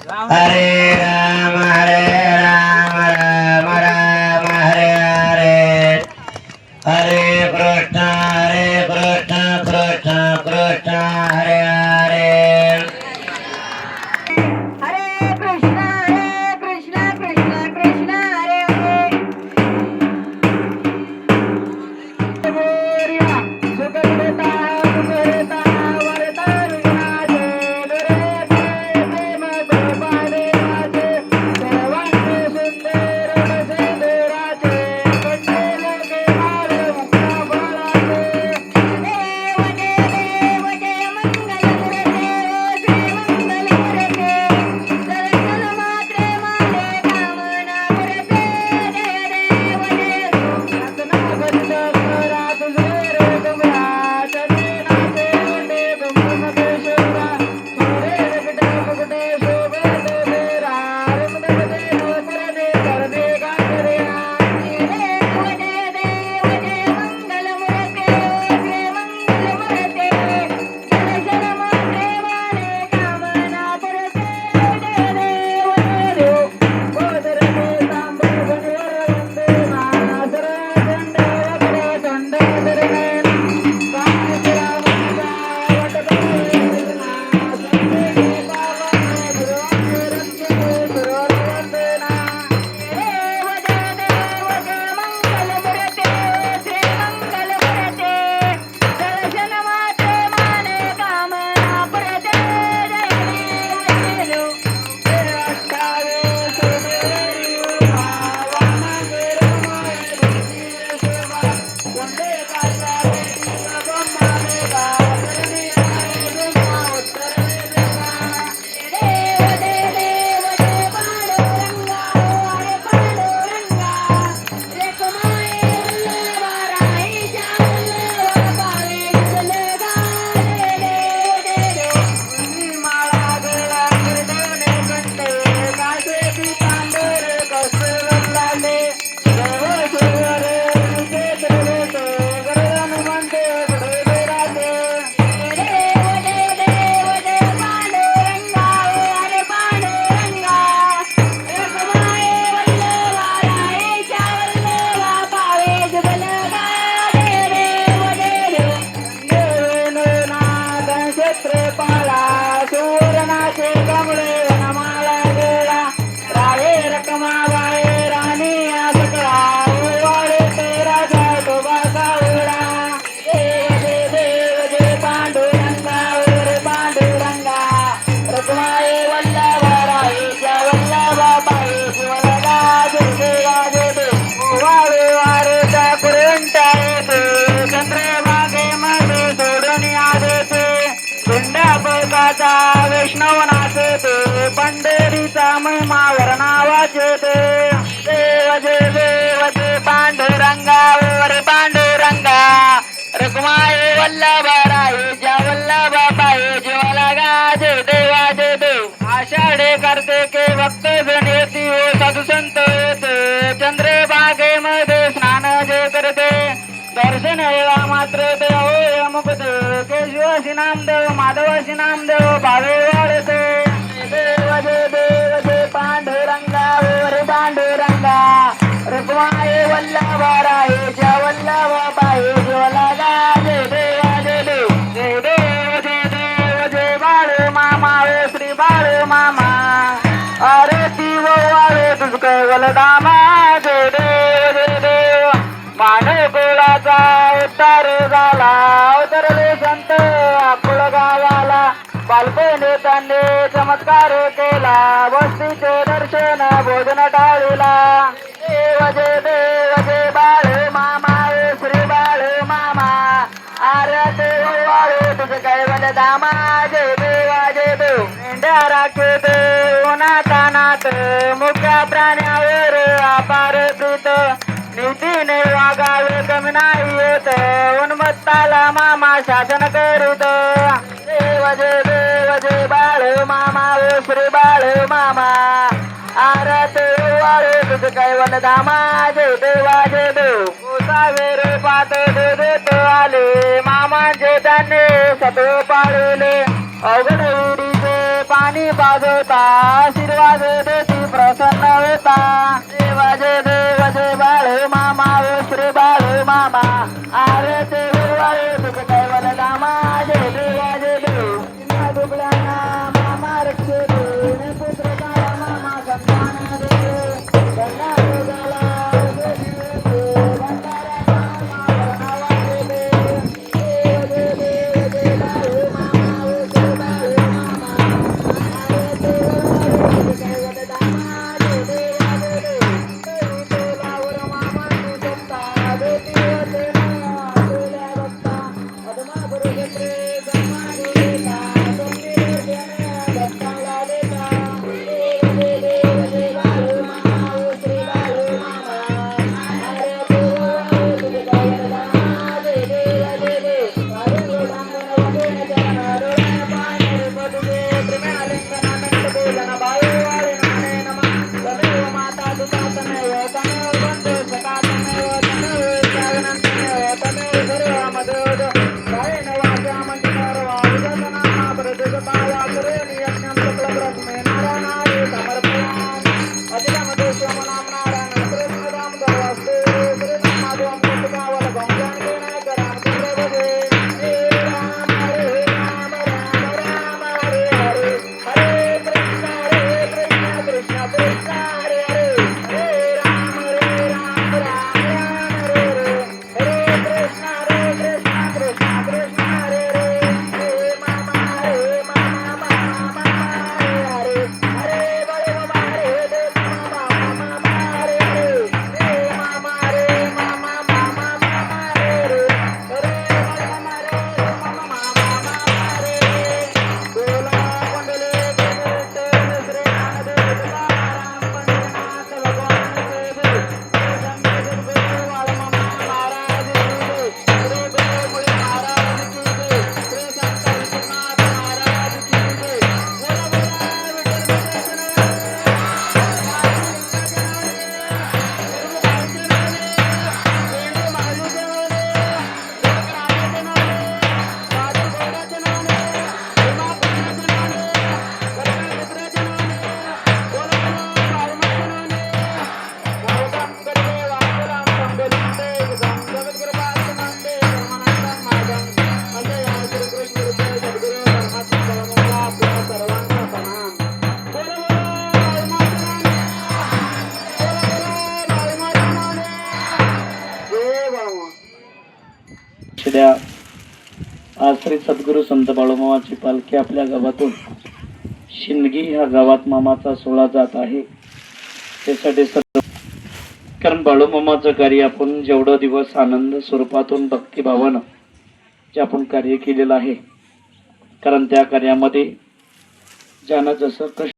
हरे राम राम राम हरे हरे हरे कृष्ण कृष्ण कृष्ण हरे हरे हरे कृष्ण कृष्ण कृष्ण हरे हरे गोरिया सुखदेता सुखदेता वरदा विनाशे दुरेते प्रेम गोपाले वाचे सर्वांगे सुंदर सुंदराचे कटे लोके मारे मुक्ता फळाचे देव देव जय मंगल मूर्ते श्री मंगल मूर्ते दर्शन मात्रे मारे कामना पुरते जय देव जय रत्ना गंध रात जोरे गमरा चले नाचे उंडे गुमगमेश्वरा सोरे रगडे मुगडे शोभे तेरा रमदगदे नोकरदे करदे गाजरे देव जय मंगल मूर्ते श्री मंगल मूर्ते दर्शन मात्रे मारे कामना पुरते जय देव जय देव गोदरदे तांबे गणवर वंदे मातर दंड वगडे दंड धरणे कामेश्वरा वंदा वटपति संते पावने गुरुवारे रक्षते गुरुवर वंदेना देव जय मंगल मूर्ते श्री मंगल मूर्ते दर्शन मात्रे माने कामना पुरते जय देव जय देव अष्टावे सुमेरु भावाना गिरमाय सेवा वंदे काचावे ब्रह्माने गावरणी आयुष्मा उत्तरे देवा देव जय पांडुरंगा हरे पांडुरंगा रेखमाये वल्लभाराईच्या वल्लभावे गुलगा जय देव जय देव माळा गेला गिरडोने कंटे कासे पितांबर कौस्तुभलाले देव शिवरे क्षेत्र तो गरजन म्हणते गुडे राजे देव जय पांडुरंगा हरे पांडुरंगा रेखमाये वल्लभाराईच्या वल्लभावे गुलगा जय देव जय देव नाथ क्षेत्र पाळा सुवर्णाचे कमळे वनमाळा गेला राये रकमा बाये राणी सकळा वाळे तेरा जातो बासा उडा देव जय पांडुरंगा रे पांडुरंगा रकमाये वल्लभराईच्या वल्लभा बाई शिवलगा जय वाळे वारेचा कुरंटा येते चंद्रभागे मध्ये सोडून आदेते गुंडापकाचा वैष्णव नाचते पंढरीचा महिमा वर्णावाचे ते देव जय पांडुरंगा रे पांडुरंगा रखमाये वल्लभराईच्या वल्लभा बाई जीवाला जय देवा जय देव आषाढे करते के भक्त जण येती हो साधू संत येते चंद्रभागेमध्ये स्नान जे करते दर्शन येवा मात्र ते होय मुक्ते केशवासी नामदेव माधवासी नामदेव भावे वाढते देव जय पांडुरंगा रे पांडुरंगा रखमाये वल्लभराईच्या वल्लभा बाई जीवाला जय देवा जय देव जय देव जय देव जय बाळ मामा वे श्री बाळ मामा अरे दिव वाळे तुझ कैवलधामा जय देव मानव कुळाचा उद्धार झाला अवतरले संत आकुळ गावाला बालपणे त्यांनी चमत्कार केला वस्तीचे दर्शन भोजन टाळीला देव जय बाळ मामा वे श्री बाळ मामा अरे देव वाळे तुझ कैवलधामा जय देव मेंढ्या राखेत उन्हातानात मुख्या प्राण्यावर अपार प्रीत नीतीने वागावे कमी नाही येत उन्मत्ताला मामा शासन करीत देव जय बाळ मामा वे श्री बाळ मामा आरते वाळे तुझ कैवल धामा जय देव सावेर पात देत आले मामांचे त्याने सतो पाळले अवघड विडीचे पाणी आणि बाजवता आशीर्वाद देती प्रसन्न होता देवा जय देव जय बाळू मामा ओ श्री बाळू मामा आरती गुरुवारे तुझ कैवल दामा जय देवा जय देव दुबळ्यांना मामा रक्ष दे पुत्र काळा मामा संतान दे गंगा गोगाला आज श्री सद्गुरू संत बाळूमामाची पालखी आपल्या गावातून शिंदगी ह्या गावात मामाचा सोहळा जात आहे. त्यासाठी कारण बाळूमामाचं कार्य आपण जेवढं दिवस आनंद स्वरूपातून भक्तिभावानं जे आपण कार्य केलेलं आहे, कारण त्या कार्यामध्ये ज्यानं जसं कष्ट